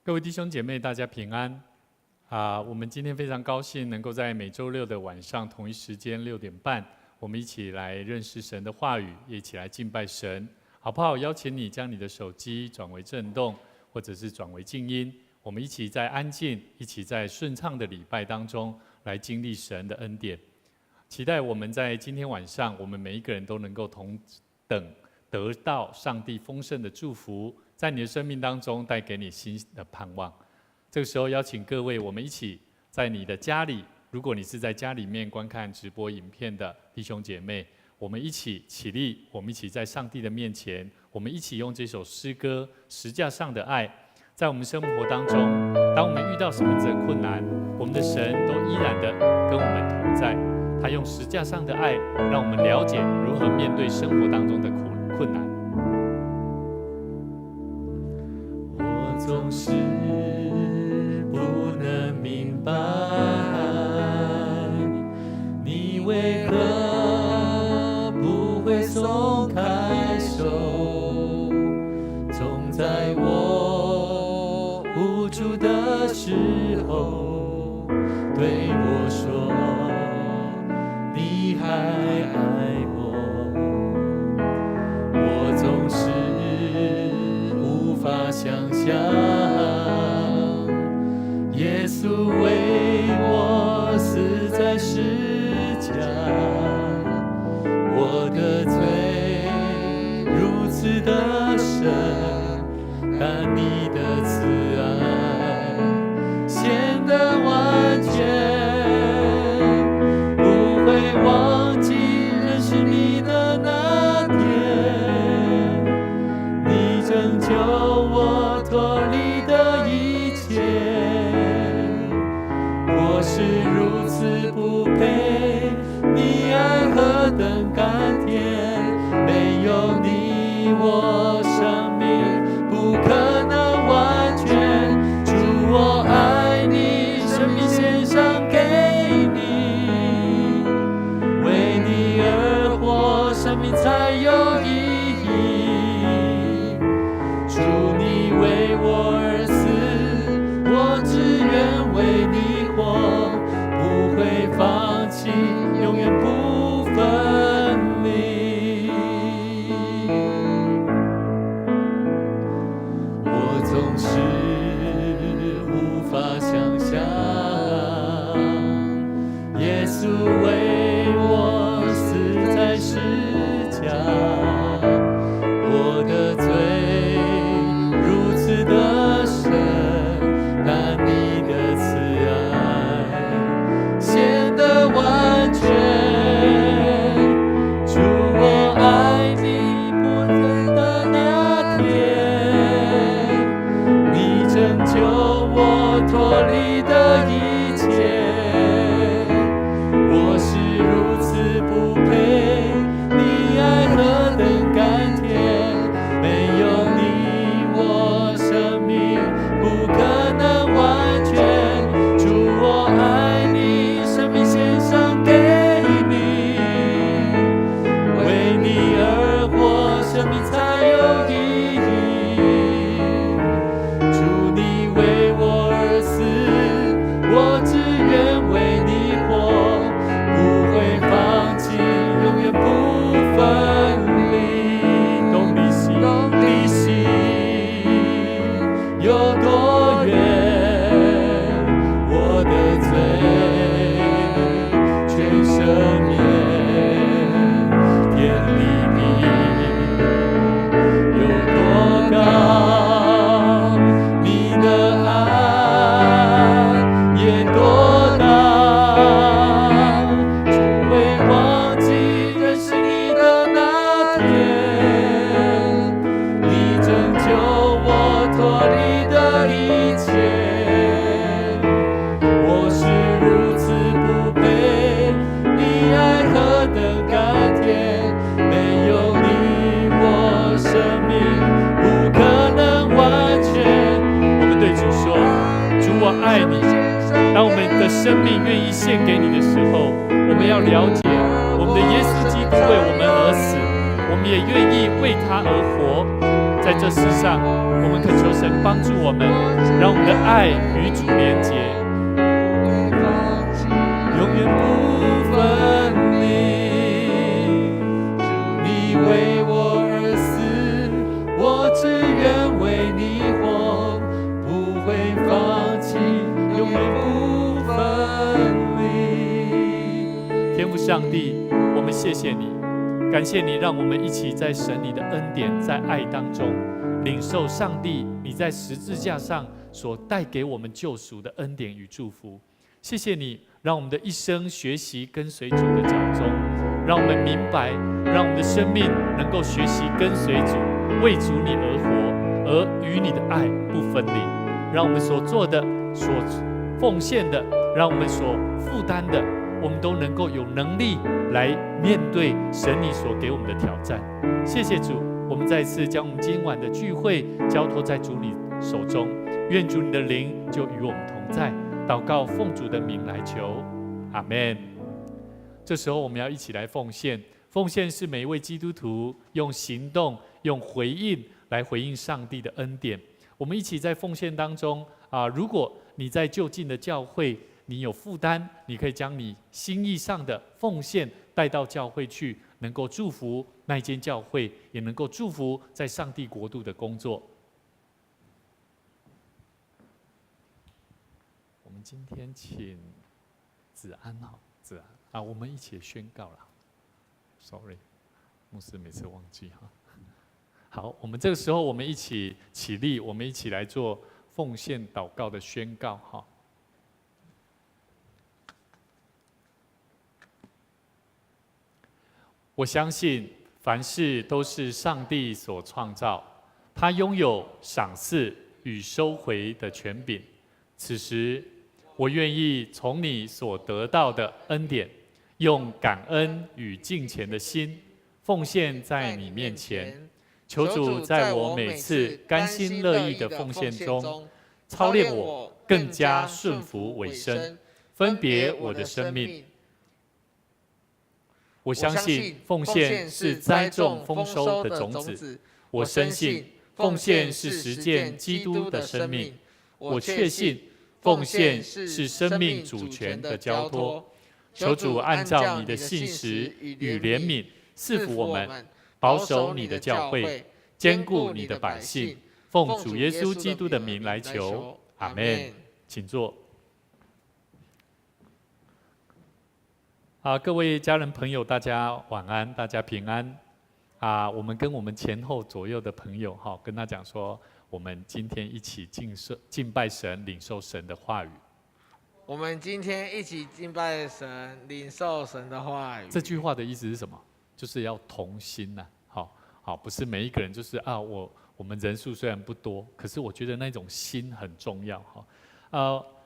各位弟兄姐妹，大家平安我们今天非常高兴能够在每周六的晚上同一时间6点半，我们一起来认识神的话语，也一起来敬拜神，好不好？邀请你将你的手机转为震动，或者是转为静音，我们一起在安静，一起在顺畅的礼拜当中来经历神的恩典。期待我们在今天晚上，我们每一个人都能够同等得到上帝丰盛的祝福，在你的生命当中带给你新的盼望。这个时候邀请各位，我们一起在你的家里，如果你是在家里面观看直播影片的弟兄姐妹，我们一起起立，我们一起在上帝的面前，我们一起用这首诗歌《十架上的爱》，在我们生活当中，当我们遇到什么样的困难，我们的神都依然的跟我们同在。他用十架上的爱，让我们了解如何面对生活当中的困难。我总是不能明白，你为何不会松开手，总在我无助的时候对我说你还爱我。我总是无法想象，耶稣为我死在十架，我的罪如此的深，但你的慈爱显得完全，不会忘记认识你的那天，你拯救我脱离的一切，我是如此不配，你爱何等甘甜，没有你我生命不可能完全，主我爱你，生命献上给你，为你而活，生命才有意义，主你为我而死，我只愿为你活，不会放弃，永远不分离。我总是无法想象，耶稣为我死在十架，我的罪如此的深，但你的慈爱显得完全，主我爱你不醉的那天，你拯救我脱离的一切，我是如此不配，你爱何等甘甜，没有你我生命不可能完全，主我爱你，生命献上给你，为你而活，生命才有意义，主你为我而死，我只愿为你活，不会放弃，永远不分离。东离西，离西有多远？我的罪全赦免，天离地有多高？你的爱也多大？从未忘记认识你的那天，你拯救我脱离的一切，我是如此不配，你爱何等甘甜，没有你我生命不可能完全。我们对主说，主我爱你。当我们的生命愿意献给你的时候，我们要了解我们的耶稣基督为我们而死，我们也愿意为他而活。在这世上，我们恳求神帮助我们，让我们的爱与主连结，永远不分离。你为我而死，我只愿为你活，不会放弃，永远不分离。天父上帝，我们谢谢你，感谢你，让我们一起在神你的恩典，在爱当中领受上帝你在十字架上所带给我们救赎的恩典与祝福。谢谢你，让我们的一生学习跟随主的脚踪，让我们明白，让我们的生命能够学习跟随主，为主你而活，而与你的爱不分离。让我们所做的、所奉献的，让我们所负担的，我们都能够有能力来面对神你所给我们的挑战。谢谢主，我们再次将我们今晚的聚会交托在主你手中，愿主你的灵就与我们同在。祷告奉主的名来求，阿们。这时候我们要一起来奉献，奉献是每一位基督徒用行动、用回应来回应上帝的恩典。我们一起在奉献当中如果你在就近的教会，你有负担，你可以将你心意上的奉献带到教会去，能够祝福那一间教会，也能够祝福在上帝国度的工作。我们今天请子安子安我们一起宣告了。Sorry， 牧师每次忘记哈。好，我们这个时候我们一起起立，我们一起来做奉献祷告的宣告哈。我相信凡事都是上帝所创造，他拥有赏赐与收回的权柄。此时，我愿意从你所得到的恩典，用感恩与敬虔的心，奉献在你面前。求主在我每次甘心乐意的奉献中，操练我更加顺服委身，分别我的生命。我相信奉献是栽种丰收的种子，我深信奉献是实践基督的生命，我确信奉献是生命主权的交托。求主按照你的信实与怜悯赐福我们，保守你的教会，坚固你的百姓。奉主耶稣基督的名来求，阿们。请坐。各位家人朋友，大家晚安，大家平安。我们跟我们前后左右的朋友跟他讲说，我们今天一起敬拜神，领受神的话语。我们今天一起敬拜神，领受神的话语。这句话的意思是什么？就是要同心呐。好，不是每一个人就是我们人数虽然不多，可是我觉得那种心很重要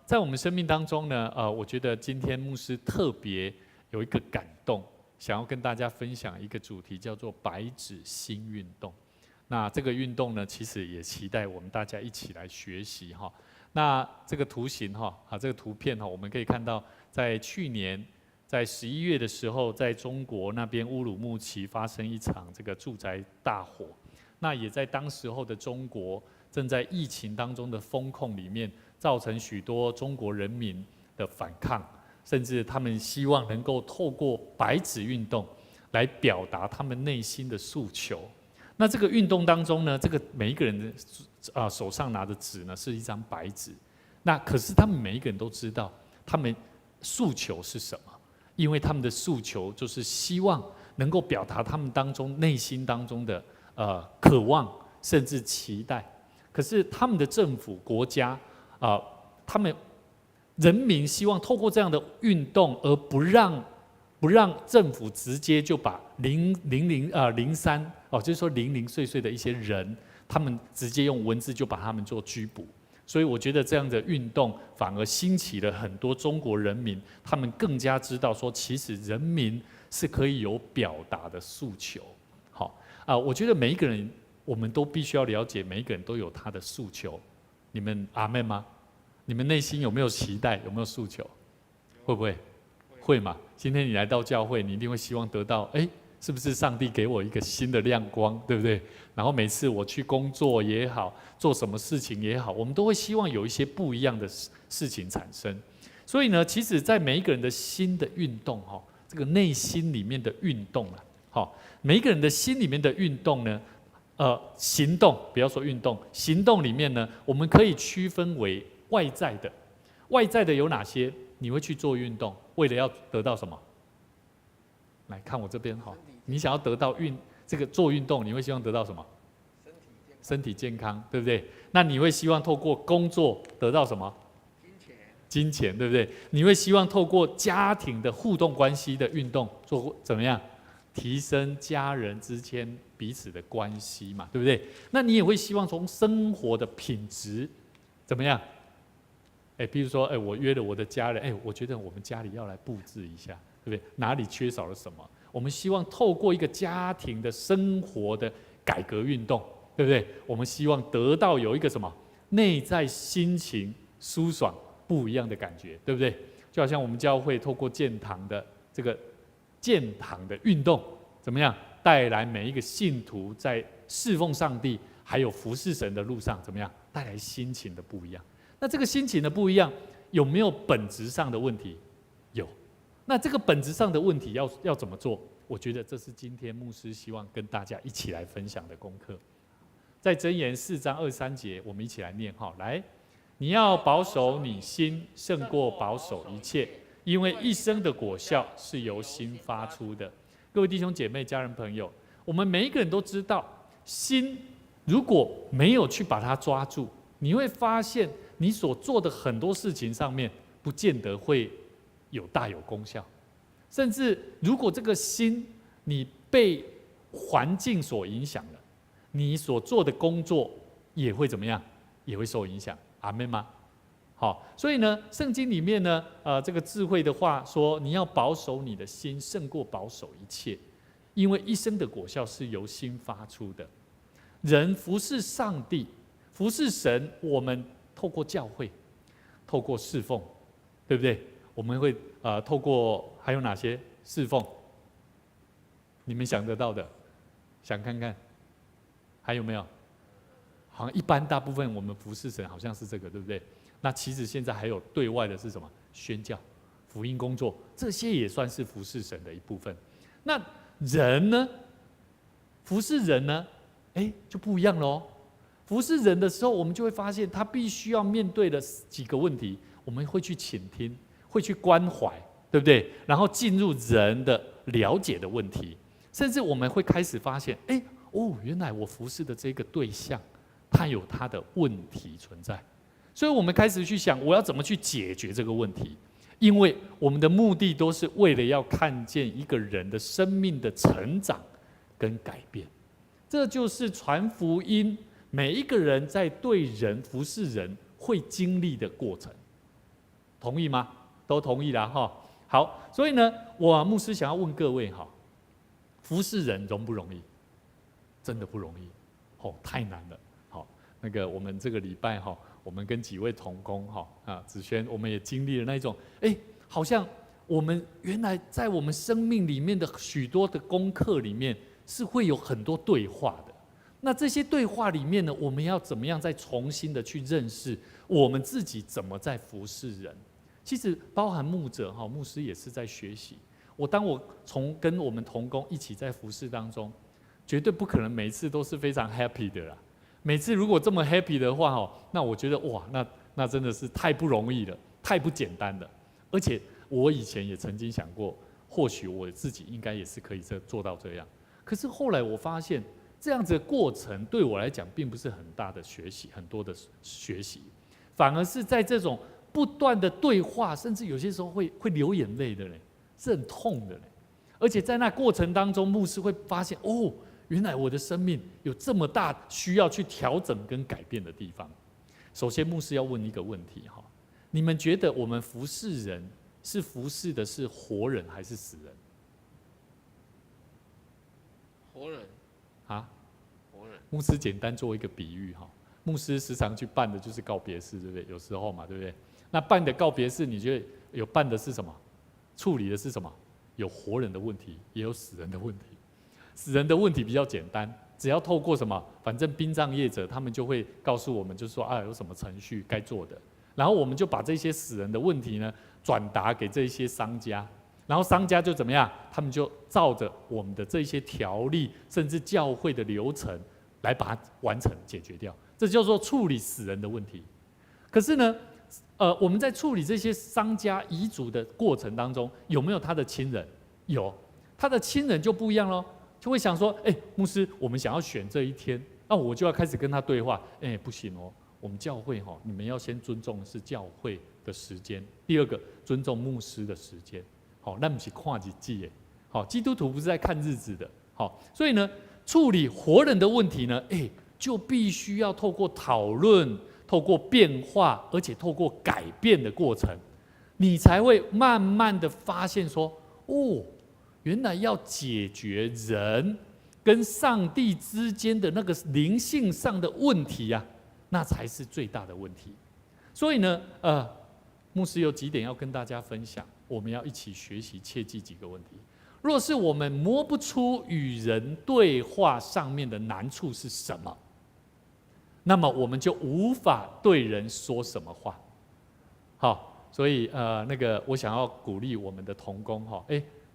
在我们生命当中呢，我觉得今天牧师特别有一个感动，想要跟大家分享一个主题，叫做白纸新运动。那这个运动呢，其实也期待我们大家一起来学习那这个图形这个图片我们可以看到，在去年在11月的时候，在中国那边乌鲁木齐发生一场这个住宅大火。那也在当时候的中国正在疫情当中的封控里面，造成许多中国人民的反抗，甚至他们希望能够透过白纸运动来表达他们内心的诉求。那这个运动当中呢，这个每一个人的手上拿的纸呢是一张白纸。那可是他们每一个人都知道他们诉求是什么，因为他们的诉求就是希望能够表达他们当中内心当中的渴望甚至期待。可是他们的政府国家他们人民希望透过这样的运动，而不让政府直接就把03就是说零零碎碎的一些人，他们直接用文字就把他们做拘捕。所以我觉得这样的运动反而兴起了很多中国人民，他们更加知道说，其实人民是可以有表达的诉求。我觉得每一个人，我们都必须要了解，每一个人都有他的诉求。你们阿们吗？你们内心有没有期待？有没有诉求？会不会？会嘛？今天你来到教会，你一定会希望得到是不是上帝给我一个新的亮光，对不对？然后每次我去工作也好，做什么事情也好，我们都会希望有一些不一样的事情产生。所以呢，其实在每一个人的心的运动，这个内心里面的运动啊，每一个人的心里面的运动呢，行动，不要说运动，行动里面呢，我们可以区分为外在的。外在的有哪些？你会去做运动，为了要得到什么？来看我这边哈，你想要得到这个做运动，你会希望得到什么？身体健康，对不对？那你会希望透过工作得到什么？金钱，对不对？你会希望透过家庭的互动关系的运动，做怎么样？提升家人之间彼此的关系嘛，对不对？那你也会希望从生活的品质怎么样？比如说，我约了我的家人，我觉得我们家里要来布置一下，对不对？哪里缺少了什么？我们希望透过一个家庭的生活的改革运动，对不对？我们希望得到有一个什么内在心情舒爽不一样的感觉，对不对？就好像我们教会透过建堂的这个建堂的运动，怎么样带来每一个信徒在侍奉上帝还有服侍神的路上，怎么样带来心情的不一样？那这个心情的不一样，有没有本质上的问题？有。那这个本质上的问题要怎么做？我觉得这是今天牧师希望跟大家一起来分享的功课。在箴言4章23节，我们一起来念哈，来，你要保守你心，胜过保守一切，因为一生的果效是由心发出的。各位弟兄姐妹、家人朋友，我们每一个人都知道，心如果没有去把它抓住，你会发现你所做的很多事情上面，不见得会大有功效。甚至如果这个心你被环境所影响了，你所做的工作也会怎么样？也会受影响。阿们吗？好，所以呢，圣经里面呢，这个智慧的话说，你要保守你的心，胜过保守一切，因为一生的果效是由心发出的。人服侍上帝，服侍神，我们透过教会，透过侍奉，对不对？我们会透过还有哪些侍奉？你们想得到的，想看看，还有没有？好像一般大部分我们服侍神好像是这个，对不对？那其实现在还有对外的是什么？宣教、福音工作，这些也算是服侍神的一部分。那人呢？服侍人呢？就不一样喽。服侍人的时候，我们就会发现他必须要面对的几个问题，我们会去倾听，会去关怀，对不对？然后进入人的了解的问题，甚至我们会开始发现，原来我服侍的这个对象，他有他的问题存在，所以我们开始去想，我要怎么去解决这个问题？因为我们的目的都是为了要看见一个人的生命的成长跟改变，这就是传福音，每一个人在对人服侍人会经历的过程。同意吗？都同意啦哈。好，所以呢，我牧师想要问各位哈，服侍人容不容易？真的不容易，太难了。好，那个我们这个礼拜哈，我们跟几位同工哈子轩，我们也经历了那种，好像我们原来在我们生命里面的许多的功课里面，是会有很多对话的。那这些对话里面呢，我们要怎么样再重新的去认识我们自己怎么在服侍人？其实包含牧者牧师也是在学习。当我跟我们同工一起在服侍当中，绝对不可能每次都是非常 happy 的啦。每次如果这么 happy 的话，那我觉得哇，那真的是太不容易了，太不简单了。而且我以前也曾经想过，或许我自己应该也是可以做到这样。可是后来我发现，这样子的过程对我来讲，并不是很大的学习，很多的学习，反而是在这种不断的对话，甚至有些时候会流眼泪的嘞，是很痛的嘞。而且在那过程当中，牧师会发现，原来我的生命有这么大需要去调整跟改变的地方。首先，牧师要问一个问题哈：你们觉得我们服侍人是服侍的是活人还是死人？活人啊？活人。牧师简单做一个比喻哈，牧师时常去办的就是告别式，对不对？有时候嘛，对不对？那办的告别式，你觉得有办的是什么？处理的是什么？有活人的问题，也有死人的问题。死人的问题比较简单，只要透过什么，反正殡葬业者他们就会告诉我们，就是说啊有什么程序该做的，然后我们就把这些死人的问题呢转达给这些商家，然后商家就怎么样，他们就照着我们的这些条例，甚至教会的流程来把它完成解决掉，这叫做处理死人的问题。可是呢，我们在处理这些商家遗嘱的过程当中，有没有他的亲人？有，他的亲人就不一样咯，就会想说，牧师，我们想要选这一天，那我就要开始跟他对话，不行哦，我们教会你们要先尊重的是教会的时间，第二个尊重牧师的时间，那不是看日子耶，基督徒不是在看日子的，所以呢，处理活人的问题呢，就必须要透过讨论。透过变化，而且透过改变的过程，你才会慢慢的发现说，原来要解决人跟上帝之间的那个灵性上的问题啊，那才是最大的问题。所以呢，牧师有几点要跟大家分享，我们要一起学习，切记几个问题。若是我们摸不出与人对话上面的难处是什么，那么我们就无法对人说什么话。好，所以那个我想要鼓励我们的同工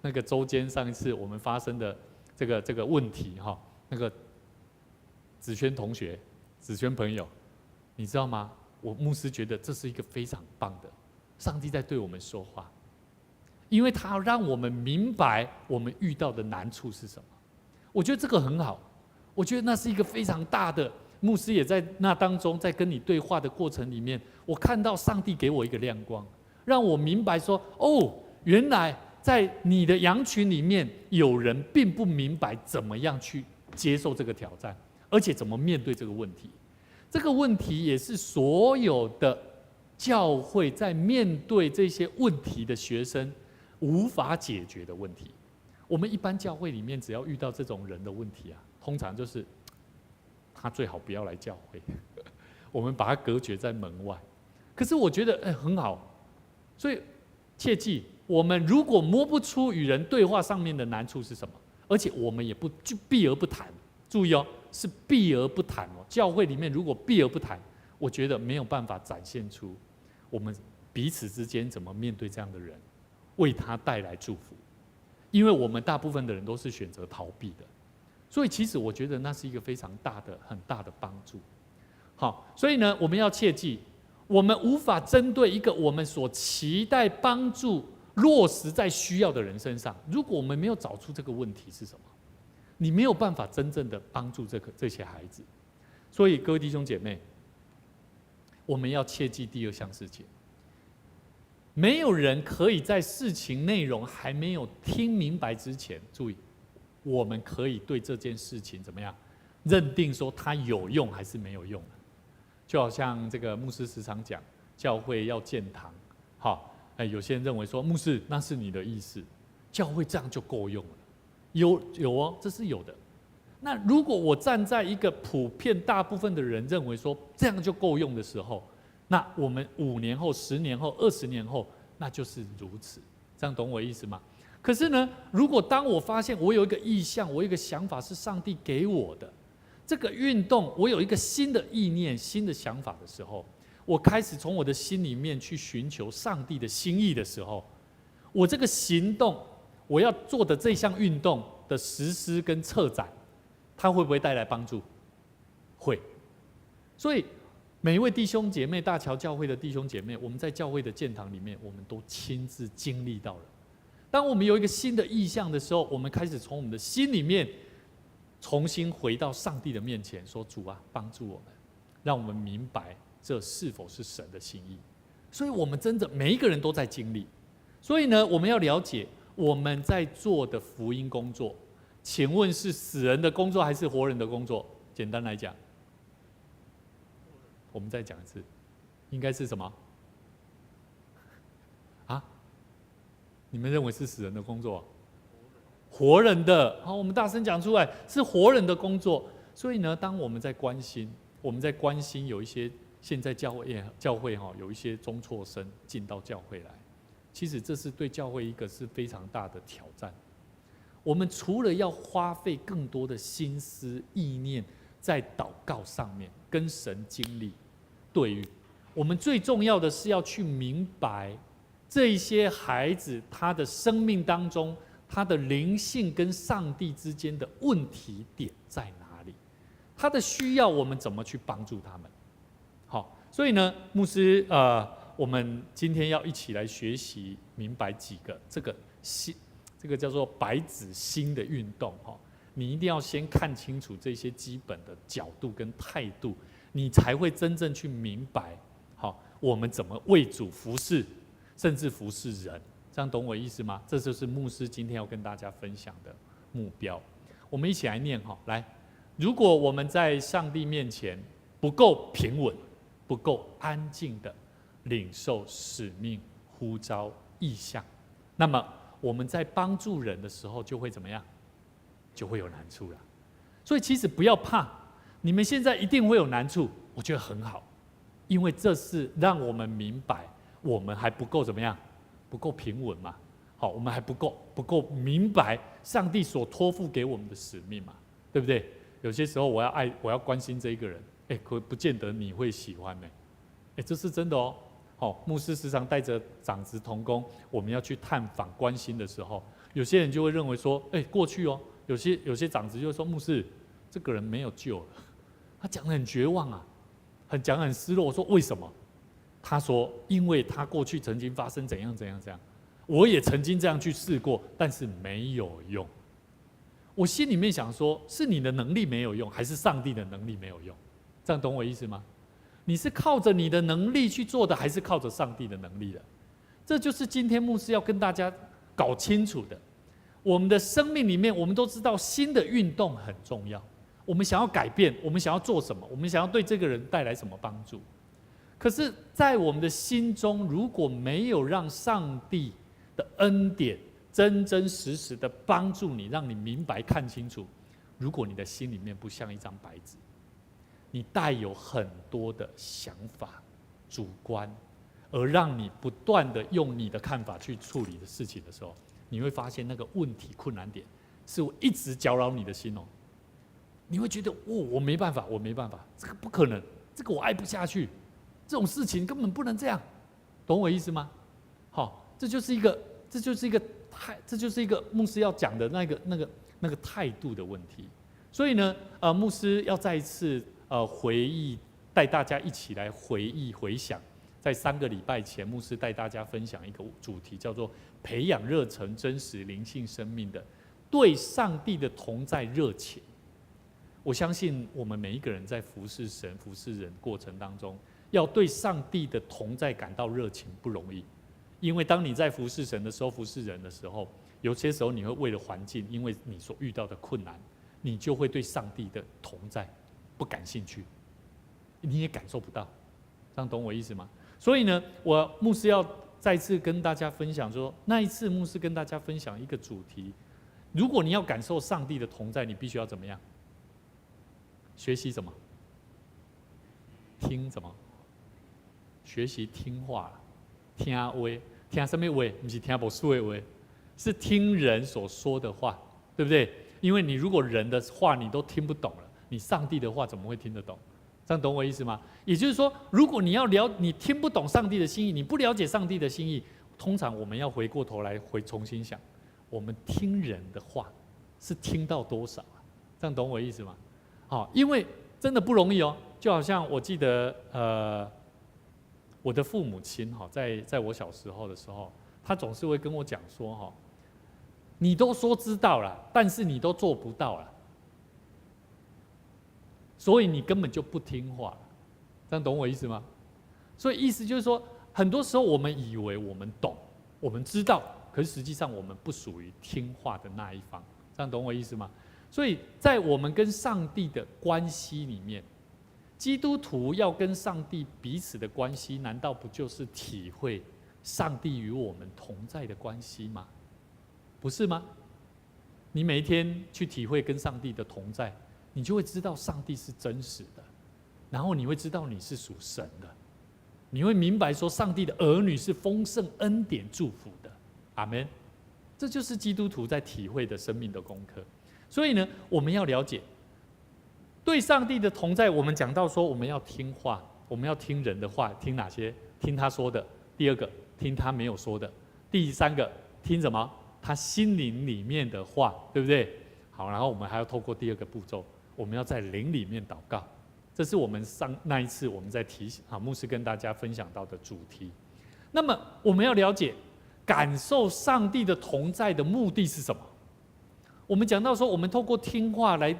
那个周间上一次我们发生的这个问题那个子轩同学、子轩朋友，你知道吗？我牧师觉得这是一个非常棒的，上帝在对我们说话，因为他让我们明白我们遇到的难处是什么。我觉得这个很好，我觉得那是一个非常大的。牧师也在那当中，在跟你对话的过程里面，我看到上帝给我一个亮光，让我明白说，原来在你的羊群里面，有人并不明白怎么样去接受这个挑战，而且怎么面对这个问题。这个问题也是所有的教会在面对这些问题的学生无法解决的问题。我们一般教会里面，只要遇到这种人的问题通常就是他最好不要来教会，我们把他隔绝在门外。可是我觉得很好，所以切记，我们如果摸不出与人对话上面的难处是什么，而且我们也就避而不谈。注意是避而不谈教会里面如果避而不谈，我觉得没有办法展现出我们彼此之间怎么面对这样的人，为他带来祝福。因为我们大部分的人都是选择逃避的。所以其实我觉得那是一个非常大的、很大的帮助。好，所以呢，我们要切记，我们无法针对一个我们所期待帮助落实在需要的人身上。如果我们没有找出这个问题是什么，你没有办法真正的帮助这些孩子。所以各位弟兄姐妹，我们要切记第二项事情：没有人可以在事情内容还没有听明白之前，注意。我们可以对这件事情怎么样认定说它有用还是没有用？就好像这个牧师时常讲，教会要建堂，有些人认为说，牧师那是你的意思，教会这样就够用了。有这是有的。那如果我站在一个普遍大部分的人认为说这样就够用的时候，那我们5年后、10年后、20年后，那就是如此。这样懂我意思吗？可是呢，如果当我发现我有一个意向，我有一个想法是上帝给我的，这个运动我有一个新的意念、新的想法的时候，我开始从我的心里面去寻求上帝的心意的时候，我这个行动，我要做的这项运动的实施跟策展，它会不会带来帮助？会。所以每一位弟兄姐妹，大桥教会的弟兄姐妹，我们在教会的建堂里面，我们都亲自经历到了。当我们有一个新的意向的时候，我们开始从我们的心里面重新回到上帝的面前，说：“主啊，帮助我们，让我们明白这是否是神的心意。”所以，我们真的每一个人都在经历。所以呢，我们要了解我们在做的福音工作，请问是死人的工作还是活人的工作？简单来讲，我们再讲一次，应该是什么？你们认为是死人的工作？活人的。好，我们大声讲出来，是活人的工作。所以呢，当我们在关心有一些现在教会有一些中辍生进到教会来，其实这是对教会一个是非常大的挑战。我们除了要花费更多的心思意念在祷告上面，跟神经历对于我们最重要的是要去明白这一些孩子他的生命当中，他的灵性跟上帝之间的问题点在哪里，他的需要我们怎么去帮助他们。好，所以呢，牧师我们今天要一起来学习明白几个这个叫做白纸心的运动。你一定要先看清楚这些基本的角度跟态度，你才会真正去明白我们怎么为主服侍，甚至服侍人。这样懂我意思吗？这就是牧师今天要跟大家分享的目标。我们一起来念来，如果我们在上帝面前不够平稳，不够安静的领受使命呼召意向，那么我们在帮助人的时候就会怎么样？就会有难处了。所以其实不要怕，你们现在一定会有难处，我觉得很好，因为这是让我们明白我们还不够怎么样？不够平稳嘛。好，我们还不够明白上帝所托付给我们的使命嘛，对不对？有些时候我要关心这一个人，可不见得你会喜欢呢。这是真的哦。牧师时常带着长子同工，我们要去探访关心的时候，有些人就会认为说，过去哦，有些长子就会说，牧师，这个人没有救了，他讲得很绝望啊，讲得很失落。我说为什么？他说，因为他过去曾经发生怎样，我也曾经这样去试过，但是没有用。我心里面想说，是你的能力没有用，还是上帝的能力没有用？这样懂我意思吗？你是靠着你的能力去做的，还是靠着上帝的能力的？这就是今天牧师要跟大家搞清楚的。我们的生命里面，我们都知道新的运动很重要。我们想要改变，我们想要做什么，我们想要对这个人带来什么帮助。可是，在我们的心中，如果没有让上帝的恩典真真实实的帮助你，让你明白看清楚，如果你的心里面不像一张白纸，你带有很多的想法、主观，而让你不断的用你的看法去处理的事情的时候，你会发现那个问题困难点是我一直搅扰你的心哦。你会觉得我没办法，这个不可能，这个我爱不下去，这种事情根本不能这样，懂我意思吗？好，这就是一个牧师要讲的那个态度的问题。所以呢，牧师要再一次回忆，带大家一起来回想，在3个礼拜前，牧师带大家分享一个主题，叫做培养热忱真实灵性生命的对上帝的同在热情。我相信我们每一个人在服侍神、服侍人过程当中，要对上帝的同在感到热情不容易，因为当你在服侍神的时候、服侍人的时候，有些时候你会为了环境，因为你所遇到的困难，你就会对上帝的同在不感兴趣，你也感受不到，这样懂我意思吗？所以呢，牧师要再次跟大家分享说，那一次牧师跟大家分享一个主题，如果你要感受上帝的同在，你必须要怎么样？学习什么？听什么？学习听话，听话，听什么话？不是听牧师的话，是听人所说的话，对不对？因为你如果人的话你都听不懂了，你上帝的话怎么会听得懂？这样懂我意思吗？也就是说，如果你听不懂上帝的心意，你不了解上帝的心意，通常我们要回过头来重新想，我们听人的话是听到多少啊？这样懂我意思吗？好，因为真的不容易哦。就好像我记得我的父母亲在我小时候的时候，他总是会跟我讲说你都说知道了，但是你都做不到了，所以你根本就不听话了。这样懂我意思吗？所以意思就是说，很多时候我们以为我们懂，我们知道，可是实际上我们不属于听话的那一方。这样懂我意思吗？所以在我们跟上帝的关系里面，基督徒要跟上帝彼此的关系，难道不就是体会上帝与我们同在的关系吗？不是吗？你每一天去体会跟上帝的同在，你就会知道上帝是真实的，然后你会知道你是属神的，你会明白说上帝的儿女是丰盛恩典祝福的。阿们。这就是基督徒在体会的生命的功课。所以呢，我们要了解对上帝的同在。我们讲到说，我们要听话，我们要听人的话，听哪些？听他说的。第二个，听他没有说的。第三个，听什么？他心灵里面的话，对不对？好，然后我们还要透过第二个步骤，我们要在灵里面祷告。这是我们那一次我们在提醒牧师跟大家分享到的主题。那么我们要了解感受上帝的同在的目的是什么？我们讲到说，我们透过听话来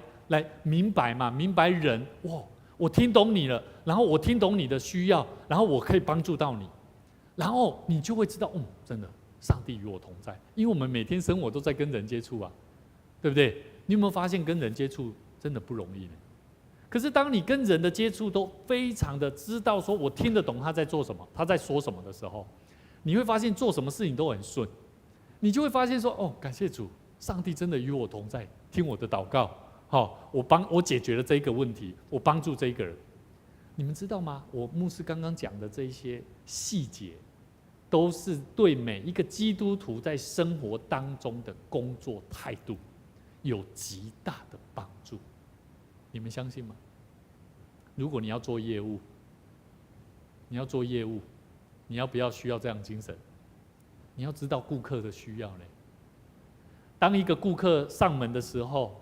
明白嘛，明白人。哇，我听懂你了，然后我听懂你的需要，然后我可以帮助到你，然后你就会知道，真的，上帝与我同在。因为我们每天生活都在跟人接触啊，对不对？你有没有发现跟人接触真的不容易呢？可是当你跟人的接触都非常的知道说我听得懂他在做什么，他在说什么的时候，你会发现做什么事情都很顺。你就会发现说，感谢主，上帝真的与我同在，听我的祷告，我解决了这一个问题，我帮助这一个人。你们知道吗？我牧师刚刚讲的这一些细节，都是对每一个基督徒在生活当中的工作态度有极大的帮助。你们相信吗？如果你要做业务，你要不要需要这样精神？你要知道顾客的需要呢。当一个顾客上门的时候，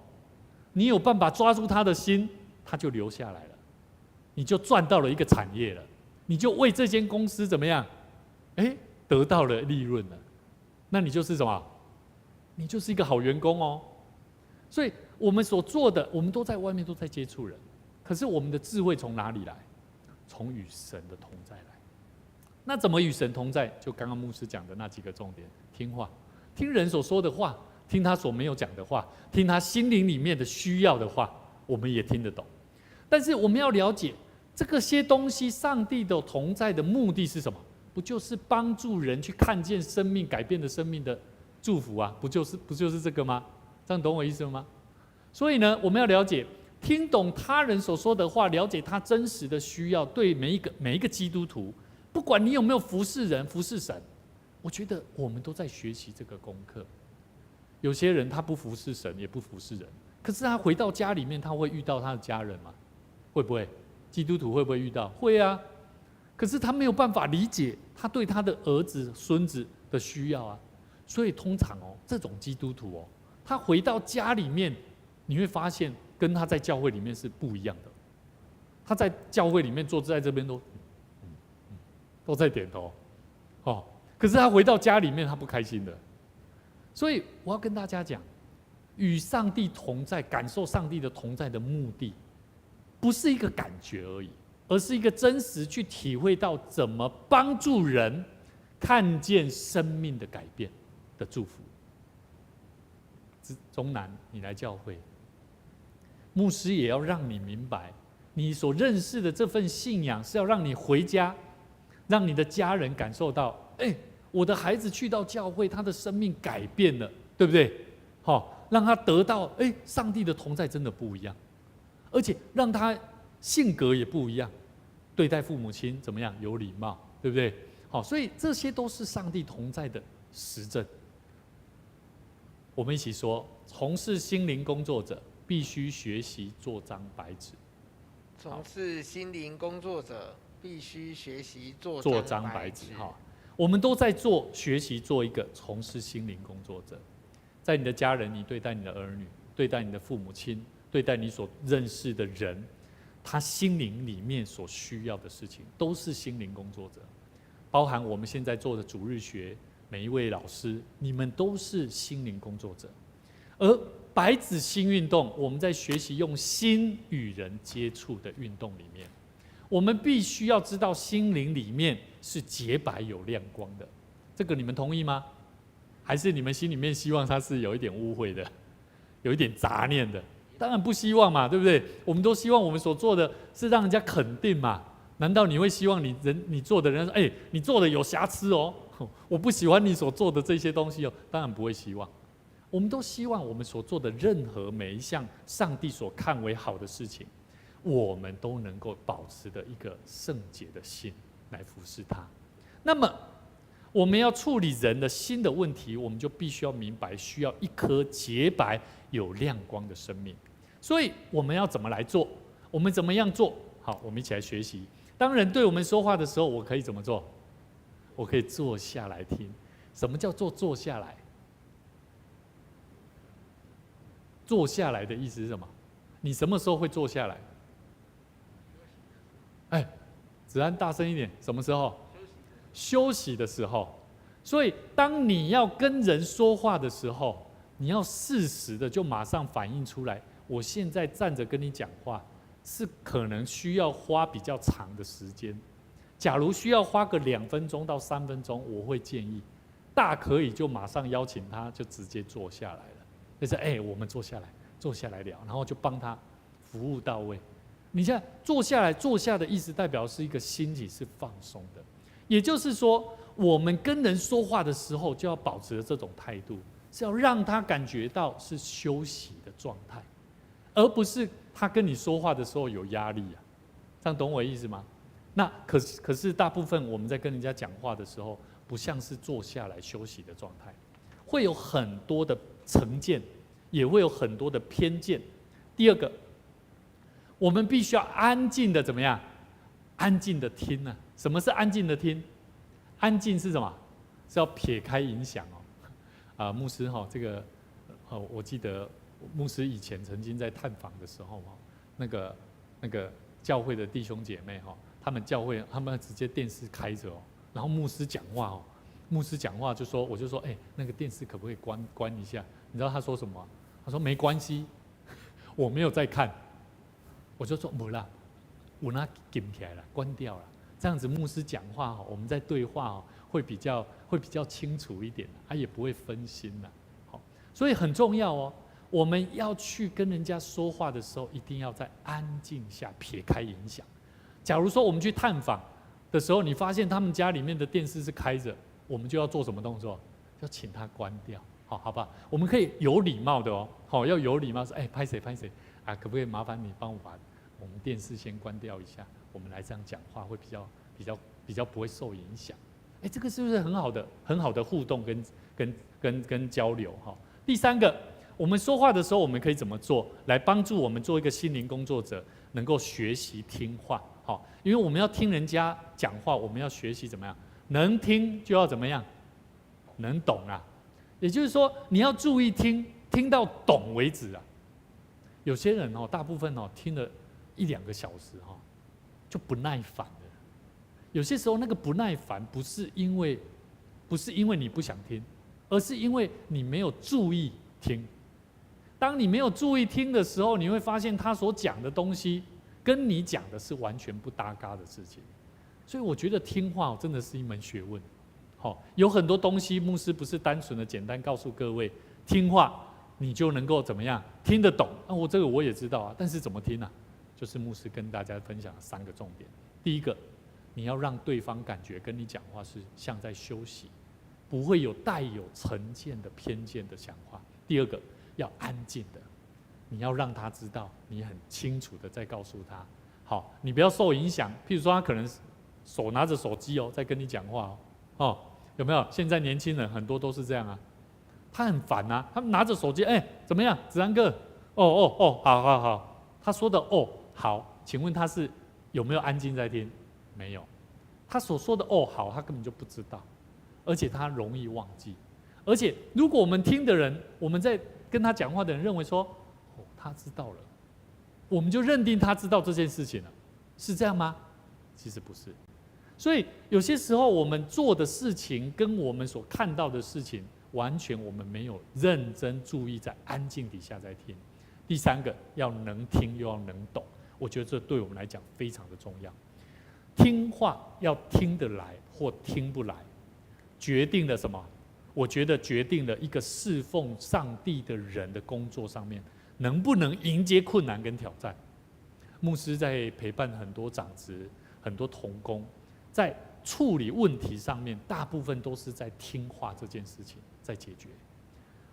你有办法抓住他的心，他就留下来了，你就赚到了一个产业了，你就为这间公司怎么样？得到了利润了。那你就是什么？你就是一个好员工哦。所以我们所做的，我们都在外面都在接触人，可是我们的智慧从哪里来？从与神的同在来。那怎么与神同在？就刚刚牧师讲的那几个重点：听话，听人所说的话，听他所没有讲的话，听他心灵里面的需要的话，我们也听得懂。但是我们要了解这些东西，上帝的同在的目的是什么？不就是帮助人去看见生命改变的生命的祝福啊？不就是这个吗？这样懂我意思吗？所以呢，我们要了解，听懂他人所说的话，了解他真实的需要，对每一个基督徒，不管你有没有服侍人、服侍神，我觉得我们都在学习这个功课。有些人他不服侍神，也不服侍人，可是他回到家里面，他会遇到他的家人吗？会不会？基督徒会不会遇到？会啊。可是他没有办法理解他对他的儿子、孙子的需要啊。所以通常这种基督徒他回到家里面，你会发现跟他在教会里面是不一样的。他在教会里面坐在这边都在点头，可是他回到家里面他不开心的。所以我要跟大家讲，与上帝同在，感受上帝的同在的目的，不是一个感觉而已，而是一个真实去体会到怎么帮助人看见生命的改变的祝福。中南，你来教会，牧师也要让你明白，你所认识的这份信仰是要让你回家，让你的家人感受到，我的孩子去到教会，他的生命改变了，对不对？让他得到，上帝的同在真的不一样，而且让他性格也不一样，对待父母亲怎么样？有礼貌，对不对？所以这些都是上帝同在的实证。我们一起说，从事心灵工作者必须学习做张白纸。从事心灵工作者必须学习做张白纸。我们都在学习做一个从事心灵工作者。在你的家人，你对待你的儿女，对待你的父母亲，对待你所认识的人，他心灵里面所需要的事情，都是心灵工作者。包含我们现在做的主日学，每一位老师，你们都是心灵工作者。而白纸心运动，我们在学习用心与人接触的运动里面，我们必须要知道心灵里面是洁白有亮光的。这个你们同意吗？还是你们心里面希望它是有一点污秽的，有一点杂念的？当然不希望嘛，对不对？我们都希望我们所做的是让人家肯定嘛。难道你会希望你做的人说，你做的有瑕疵哦，我不喜欢你所做的这些东西哦？当然不会希望。我们都希望我们所做的任何每一项上帝所看为好的事情，我们都能够保持的一个圣洁的心来服侍他。那么我们要处理人的心的问题，我们就必须要明白，需要一颗洁白有亮光的生命。所以我们要怎么来做？我们怎么样做？好，我们一起来学习。当人对我们说话的时候，我可以怎么做？我可以坐下来听。什么叫做坐下来？坐下来的意思是什么？你什么时候会坐下来？哎，子安大声一点，什么时候？休息的时候。所以，当你要跟人说话的时候，你要适时的就马上反映出来。我现在站着跟你讲话，是可能需要花比较长的时间。假如需要花个2分钟到3分钟，我会建议，大可以就马上邀请他，就直接坐下来了。就是我们坐下来聊，然后就帮他服务到位。你现在坐下的意思代表是一个心理是放松的，也就是说，我们跟人说话的时候就要保持这种态度，是要让他感觉到是休息的状态，而不是他跟你说话的时候有压力啊。这样懂我意思吗？那可是大部分我们在跟人家讲话的时候，不像是坐下来休息的状态，会有很多的成见，也会有很多的偏见。第二个，我们必须要安静的怎么样？安静的听啊！什么是安静的听？安静是什么？是要撇开影响哦。牧师这个我记得牧师以前曾经在探访的时候那个教会的弟兄姐妹他们教会他们直接电视开着然后牧师讲话牧师讲话我就说那个电视可不可以关一下？你知道他说什么？他说没关系，我没有在看。我就说没啦，我那紧起来了，关掉了。这样子牧师讲话我们在对话会比较清楚一点，他也不会分心了。所以很重要我们要去跟人家说话的时候，一定要在安静下撇开影响。假如说我们去探访的时候，你发现他们家里面的电视是开着，我们就要做什么动作？要请他关掉，好不好？我们可以有礼貌的要有礼貌说，拍谁可不可以麻烦你帮我把我们电视先关掉一下？我们来这样讲话会比较不会受影响。这个是不是很好的互动跟交流第三个，我们说话的时候，我们可以怎么做来帮助我们做一个心灵工作者，能够学习听话？因为我们要听人家讲话，我们要学习怎么样？能听就要怎么样？能懂啊！也就是说，你要注意听到懂为止啊。有些人大部分听了1-2个小时就不耐烦了。有些时候那个不耐烦不是因为你不想听，而是因为你没有注意听。当你没有注意听的时候，你会发现他所讲的东西跟你讲的是完全不搭嘎的事情。所以我觉得听话真的是一门学问。有很多东西牧师不是单纯的简单告诉各位听话你就能够怎么样听得懂。这个我也知道啊，但是怎么听啊？就是牧师跟大家分享的3个重点。第一个，你要让对方感觉跟你讲话是像在休息，不会有带有成见的偏见的讲话。第二个，要安静的，你要让他知道你很清楚的在告诉他。你不要受影响。譬如说他可能手拿着手机在跟你讲话有没有？现在年轻人很多都是这样啊，他很烦啊，他们拿着手机，怎么样，子安哥？好，他说的好，请问他是有没有安静在听？没有，他所说的好，他根本就不知道，而且他容易忘记。而且如果我们听的人，我们在跟他讲话的人认为说，他知道了，我们就认定他知道这件事情了，是这样吗？其实不是。所以有些时候我们做的事情跟我们所看到的事情，完全我们没有认真注意，在安静底下在听。第三个，要能听又要能懂，我觉得这对我们来讲非常的重要。听话要听得来或听不来，决定了什么？我觉得决定了一个侍奉上帝的人的工作上面能不能迎接困难跟挑战。牧师在陪伴很多长职、很多同工，在处理问题上面，大部分都是在听话这件事情在解决。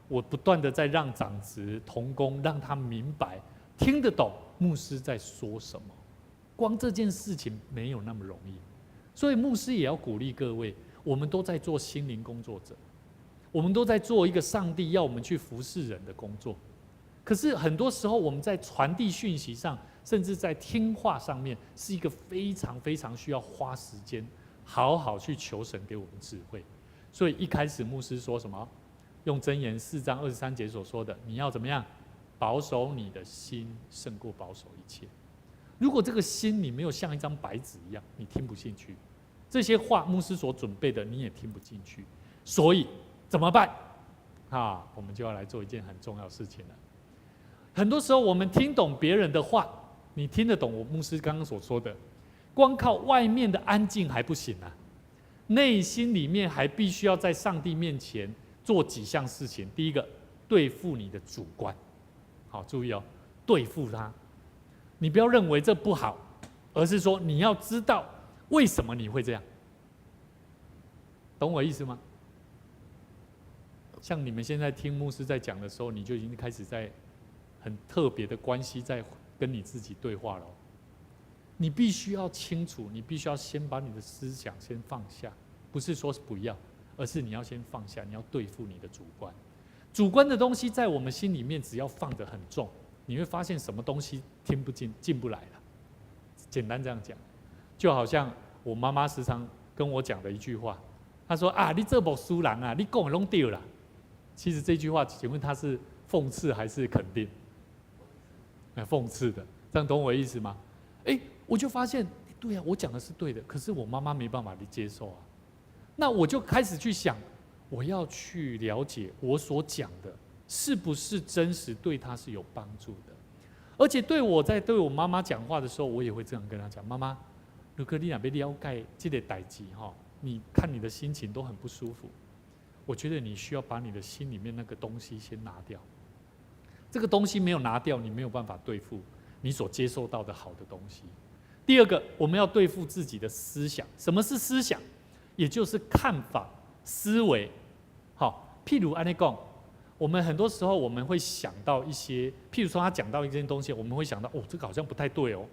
我不断的在让长职、同工让他明白、听得懂牧师在说什么。光这件事情没有那么容易，所以牧师也要鼓励各位，我们都在做心灵工作者，我们都在做一个上帝要我们去服侍人的工作。可是很多时候我们在传递讯息上，甚至在听话上面，是一个非常非常需要花时间，好好去求神给我们智慧。所以一开始牧师说什么？用箴言4章23节所说的，你要怎么样？保守你的心胜过保守一切。如果这个心你没有像一张白纸一样，你听不进去，这些话牧师所准备的你也听不进去。所以怎么办？我们就要来做一件很重要的事情了。很多时候我们听懂别人的话，你听得懂我牧师刚刚所说的，光靠外面的安静还不行啊，内心里面还必须要在上帝面前做几项事情。第一个，对付你的主观。好，注意哦，对付他。你不要认为这不好，而是说你要知道为什么你会这样。懂我意思吗？像你们现在听牧师在讲的时候，你就已经开始在很特别的关系在跟你自己对话了。你必须要清楚，你必须要先把你的思想先放下，不是说是不要，而是你要先放下，你要对付你的主观。主观的东西在我们心里面只要放得很重，你会发现什么东西听不进、进不来了。简单这样讲，就好像我妈妈时常跟我讲的一句话，她说你这不输人啊，你讲的都对了。其实这句话，请问她是讽刺还是肯定？讽刺的，这样懂我意思吗？我就发现，对啊，我讲的是对的，可是我妈妈没办法接受啊。那我就开始去想，我要去了解我所讲的是不是真实，对她是有帮助的。而且对我在对我妈妈讲话的时候，我也会这样跟她讲：妈妈，如果你若要了解这个代志你看你的心情都很不舒服，我觉得你需要把你的心里面那个东西先拿掉。这个东西没有拿掉，你没有办法对付你所接受到的好的东西。第二个，我们要对付自己的思想。什么是思想？也就是看法、思维。譬如按你讲，我们很多时候我们会想到一些，譬如说他讲到一件东西，我们会想到这个好像不太对哦。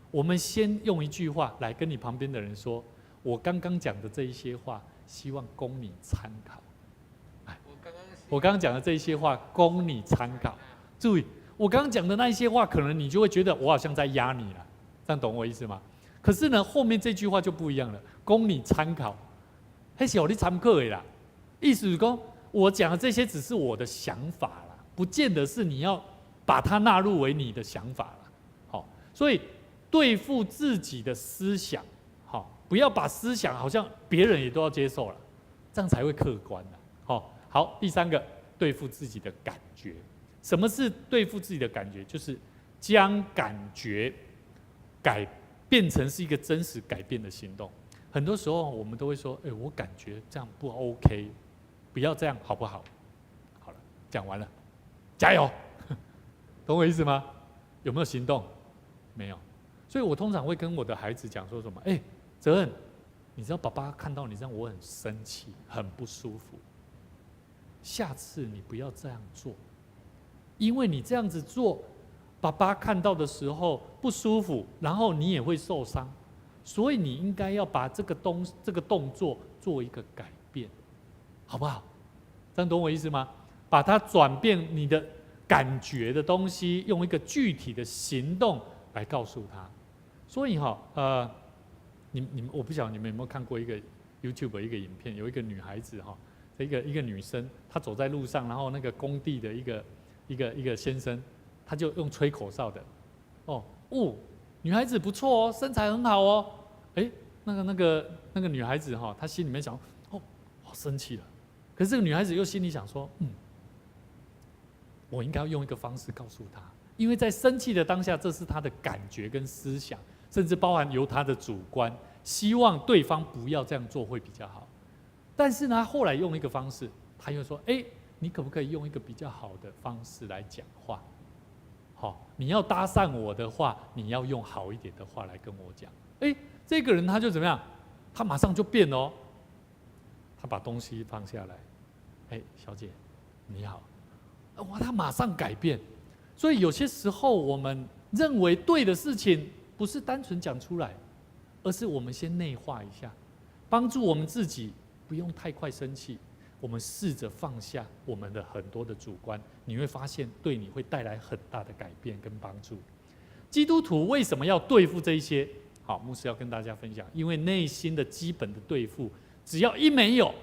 我们先用一句话来跟你旁边的人说：我刚刚讲的这一些话，希望供你参考。我刚刚讲的这一些话，供你参考。注意，我刚刚讲的那一些话，可能你就会觉得我好像在压你了，这样懂我意思吗？可是呢，后面这句话就不一样了，供你参考，那是你参考的啦。意思是说，我讲的这些只是我的想法啦，不见得是你要把它纳入为你的想法啦。所以对付自己的思想，不要把思想好像别人也都要接受了，这样才会客观啦。好，第三个，对付自己的感觉。什么是对付自己的感觉？就是将感觉变成是一个真实改变的行动。很多时候我们都会说：我感觉这样不 OK， 不要这样好不好？好了，讲完了，加油，懂我意思吗？有没有行动？没有。所以我通常会跟我的孩子讲说什么：泽恩，你知道爸爸看到你这样，我很生气，很不舒服。下次你不要这样做，因为你这样子做，爸爸看到的时候不舒服，然后你也会受伤，所以你应该要把这个动作做一个改变，好不好？这样懂我意思吗？把它转变你的感觉的东西，用一个具体的行动来告诉他。所以我不晓得你们有没有看过一个 YouTube 一个影片，有一个女孩子一个女生，她走在路上，然后那个工地的一个先生，他就用吹口哨的，女孩子不错哦，身材很好哦，那个女孩子她心里面想，好生气了，可是这个女孩子又心里想说，我应该要用一个方式告诉她，因为在生气的当下，这是她的感觉跟思想，甚至包含由她的主观，希望对方不要这样做会比较好。但是呢，他后来用一个方式，他又说：你可不可以用一个比较好的方式来讲话？你要搭讪我的话，你要用好一点的话来跟我讲。这个人他就怎么样？他马上就变了哦。他把东西放下来，小姐，你好。他马上改变。所以有些时候我们认为对的事情，不是单纯讲出来，而是我们先内化一下，帮助我们自己不用太快生气，我们试着放下我们的很多的主观，你会发现对你会带来很大的改变跟帮助。基督徒为什么要对付这一些？好，牧师要跟大家分享，因为内心的基本的对付，只要一没有，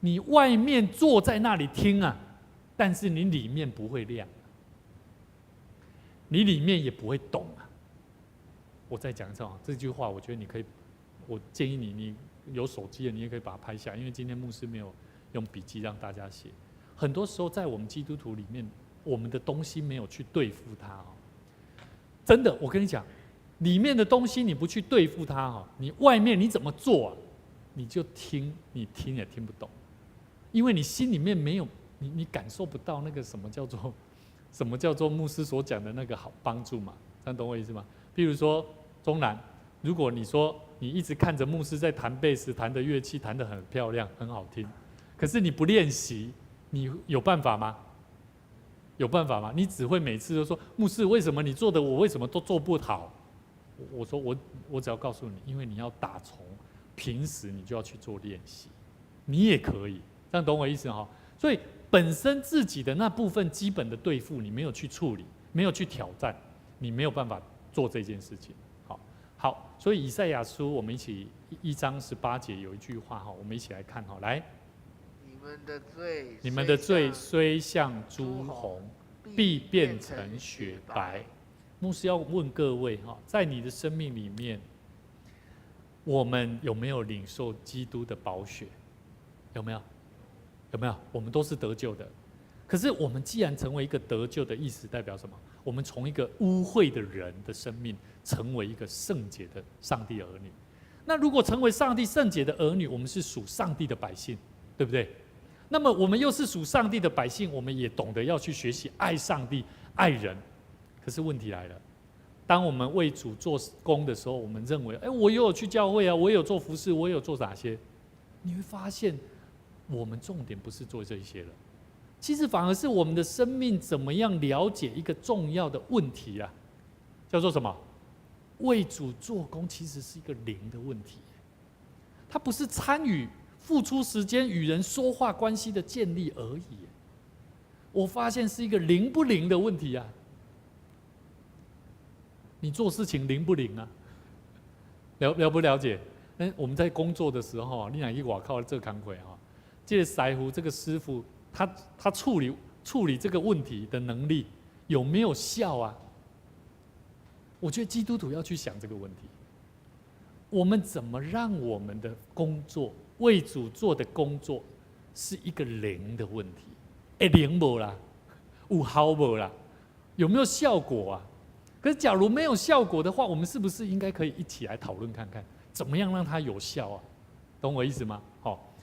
你外面坐在那里听啊，但是你里面不会亮，你里面也不会懂啊。我再讲一次啊，这句话我觉得你可以，我建议你有手机的，你也可以把它拍下来，因为今天牧师没有用笔记让大家写。很多时候在我们基督徒里面，我们的东西没有去对付它哦。真的，我跟你讲，里面的东西你不去对付它哈，你外面你怎么做啊？你就听，你听也听不懂，因为你心里面没有你感受不到那个什么叫做牧师所讲的那个好帮助嘛？这样懂我意思吗？譬如说中南，如果你说你一直看着牧师在弹贝斯，弹的乐器弹得很漂亮，很好听，可是你不练习，你有办法吗？有办法吗？你只会每次都说牧师，为什么你做的我为什么都做不好？我说我只要告诉你，因为你要打从平时你就要去做练习，你也可以，这样懂我意思哈？所以本身自己的那部分基本的对付，你没有去处理，没有去挑战，你没有办法做这件事情。好，所以以赛亚书我们一起1章18节有一句话哈，我们一起来看哈，来。你们的罪虽像朱红，必变成雪白。牧师要问各位哈，在你的生命里面，我们有没有领受基督的宝血？有没有？有没有？我们都是得救的。可是我们既然成为一个得救的意思，代表什么？我们从一个污秽的人的生命，成为一个圣洁的上帝儿女。那如果成为上帝圣洁的儿女，我们是属上帝的百姓，对不对？那么我们又是属上帝的百姓，我们也懂得要去学习爱上帝、爱人。可是问题来了，当我们为主做工的时候，我们认为，我也有去教会啊，我也有做服事，我也有做哪些？你会发现，我们重点不是做这些了，其实反而是我们的生命怎么样了解一个重要的问题啊，叫做什么？为主做工其实是一个灵的问题，它不是参与。付出时间与人说话关系的建立而已，我发现是一个灵不灵的问题啊！你做事情灵不灵啊？了不了解？我们在工作的时候，你讲一瓦靠这扛鬼哈，这个师傅这个师傅，他处理这个问题的能力有没有效啊？我觉得基督徒要去想这个问题，我们怎么让我们的工作？为主做的工作是一个灵的问题，灵没啦，有效没啦，有没有效果啊？可是假如没有效果的话，我们是不是应该可以一起来讨论看看，怎么样让它有效啊？懂我意思吗？好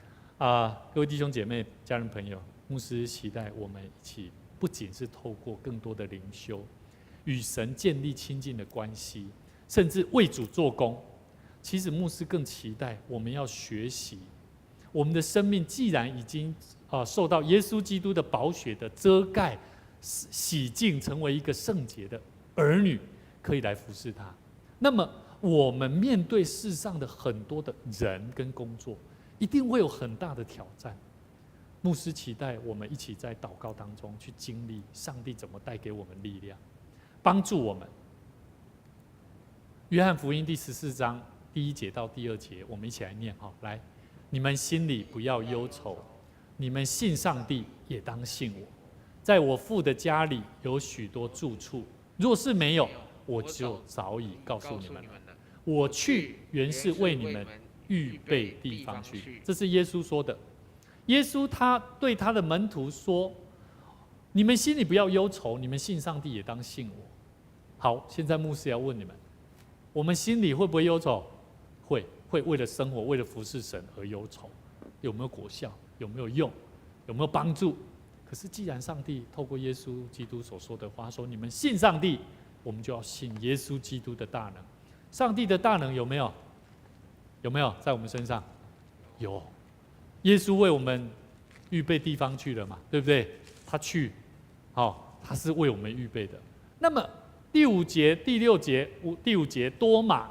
各位弟兄姐妹、家人朋友，牧师期待我们一起，不仅是透过更多的灵修，与神建立亲近的关系，甚至为主做工。其实牧师更期待我们要学习，我们的生命既然已经受到耶稣基督的宝血的遮盖、洗净，成为一个圣洁的儿女，可以来服侍他。那么我们面对世上的很多的人跟工作，一定会有很大的挑战。牧师期待我们一起在祷告当中去经历上帝怎么带给我们力量，帮助我们。约翰福音第14章1节到2节，我们一起来念哈。来，你们心里不要忧愁，你们信上帝也当信我。在我父的家里有许多住处，若是没有，我就早已告诉你们了。我去原是为你们预备地方去。这是耶稣说的。耶稣他对他的门徒说：“你们心里不要忧愁，你们信上帝也当信我。”好，现在牧师要问你们：我们心里会不会忧愁？会为了生活、为了服侍神而忧愁，有没有果效？有没有用？有没有帮助？可是既然上帝透过耶稣基督所说的话说：“你们信上帝，我们就要信耶稣基督的大能。”上帝的大能有没有？有没有在我们身上？有。耶稣为我们预备地方去了嘛，对不对？他去，他是为我们预备的。那么第5节、第6节、第5节，多马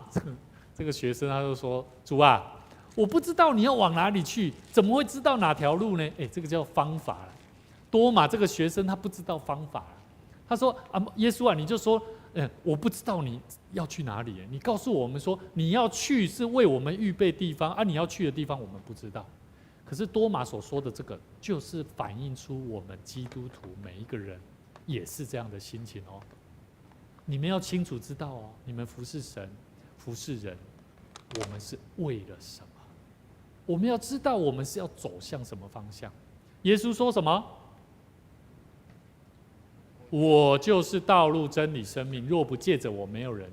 这个学生他就说：“主啊，我不知道你要往哪里去，怎么会知道哪条路呢？这个叫方法了。多马这个学生他不知道方法，他说耶稣啊，你就说，我不知道你要去哪里，你告诉我们说你要去是为我们预备地方，你要去的地方我们不知道。可是多马所说的这个，就是反映出我们基督徒每一个人也是这样的心情哦。你们要清楚知道哦，你们服侍神、服侍人，我们是为了什么？我们要知道我们是要走向什么方向。耶稣说什么？我就是道路、真理、生命，若不借着我，没有人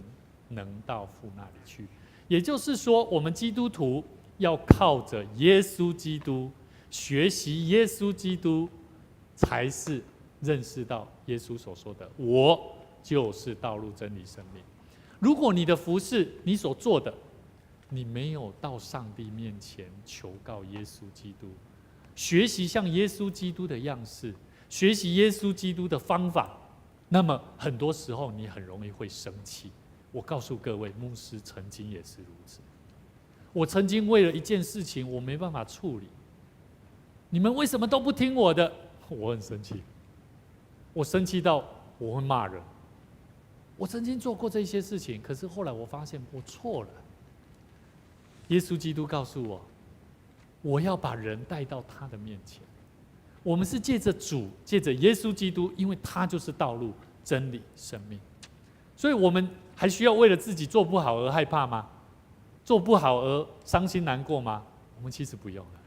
能到父那里去。也就是说，我们基督徒要靠着耶稣基督，学习耶稣基督，才是认识到耶稣所说的我就是道路、真理、生命。如果你的服事，你所做的，你没有到上帝面前求告耶稣基督，学习像耶稣基督的样式，学习耶稣基督的方法，那么很多时候你很容易会生气。我告诉各位，牧师曾经也是如此。我曾经为了一件事情，我没办法处理，你们为什么都不听我的？我很生气，我生气到我会骂人。我曾经做过这些事情，可是后来我发现我错了。耶稣基督告诉我，我要把人带到他的面前。我们是借着主，借着耶稣基督，因为他就是道路、真理、生命。所以我们还需要为了自己做不好而害怕吗？做不好而伤心难过吗？我们其实不用了。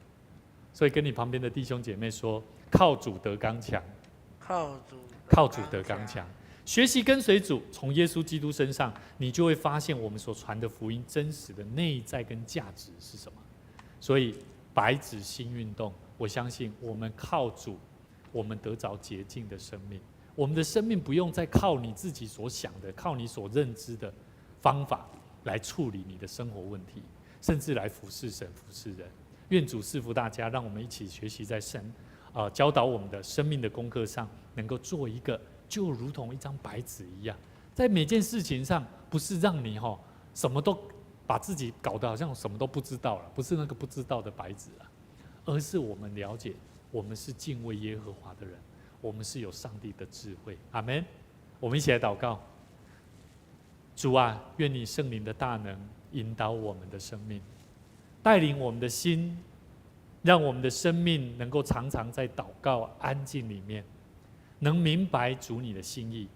所以跟你旁边的弟兄姐妹说，靠主得刚强，靠主得刚强。学习跟随主，从耶稣基督身上，你就会发现我们所传的福音真实的内在跟价值是什么。所以白纸新运动，我相信我们靠主，我们得着洁净的生命。我们的生命不用再靠你自己所想的，靠你所认知的方法来处理你的生活问题，甚至来服侍神、服侍人。愿主赐福大家，让我们一起学习在神教导我们的生命的功课上，能够做一个就如同一张白纸一样，在每件事情上，不是让你什么都把自己搞得好像什么都不知道了，不是那个不知道的白纸了，而是我们了解，我们是敬畏耶和华的人，我们是有上帝的智慧。阿们。我们一起来祷告。主啊，愿你圣灵的大能引导我们的生命，带领我们的心，让我们的生命能够常常在祷告安静里面能明白主你的心意，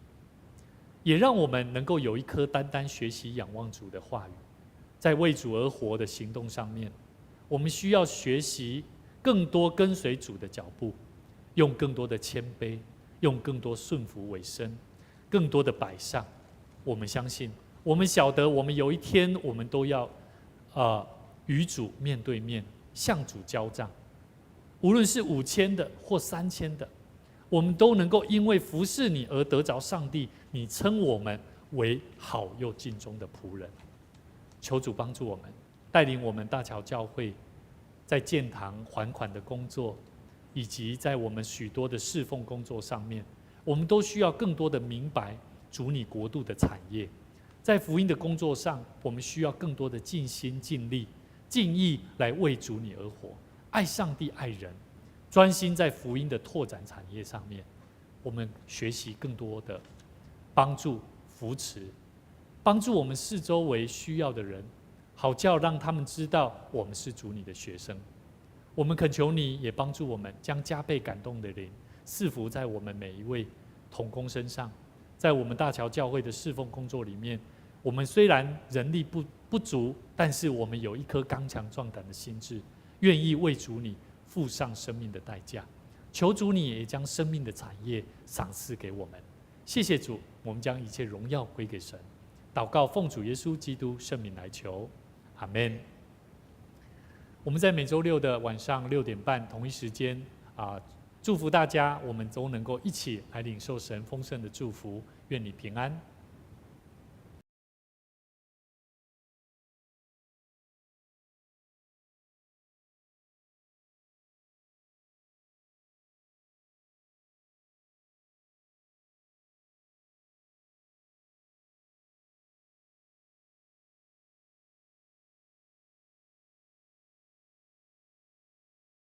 也让我们能够有一颗单单学习仰望主的话语，在为主而活的行动上面，我们需要学习更多跟随主的脚步，用更多的谦卑，用更多顺服委身，更多的摆上。我们相信，我们晓得，我们有一天我们都要与主面对面，向主交账。无论是5000的或3000的，我们都能够因为服侍你而得着上帝你称我们为好又尽忠的仆人。求主帮助我们，带领我们大桥教会在建堂还款的工作，以及在我们许多的侍奉工作上面，我们都需要更多的明白主你国度的产业。在福音的工作上，我们需要更多的尽心尽力尽意来为主你而活，爱上帝爱人，专心在福音的拓展产业上面。我们学习更多的帮助扶持，帮助我们四周围需要的人，好叫让他们知道我们是主你的学生。我们恳求你也帮助我们，将加倍感动的灵赐福在我们每一位同工身上。在我们大桥教会的侍奉工作里面，我们虽然人力不足，但是我们有一颗刚强壮胆的心志，愿意为主你付上生命的代价。求主你也将生命的产业赏赐给我们。谢谢主，我们将一切荣耀归给神。祷告奉主耶稣基督圣名来求，阿们。我们在每周六的晚上6点半同一时间祝福大家，我们都能够一起来领受神丰盛的祝福。愿你平安。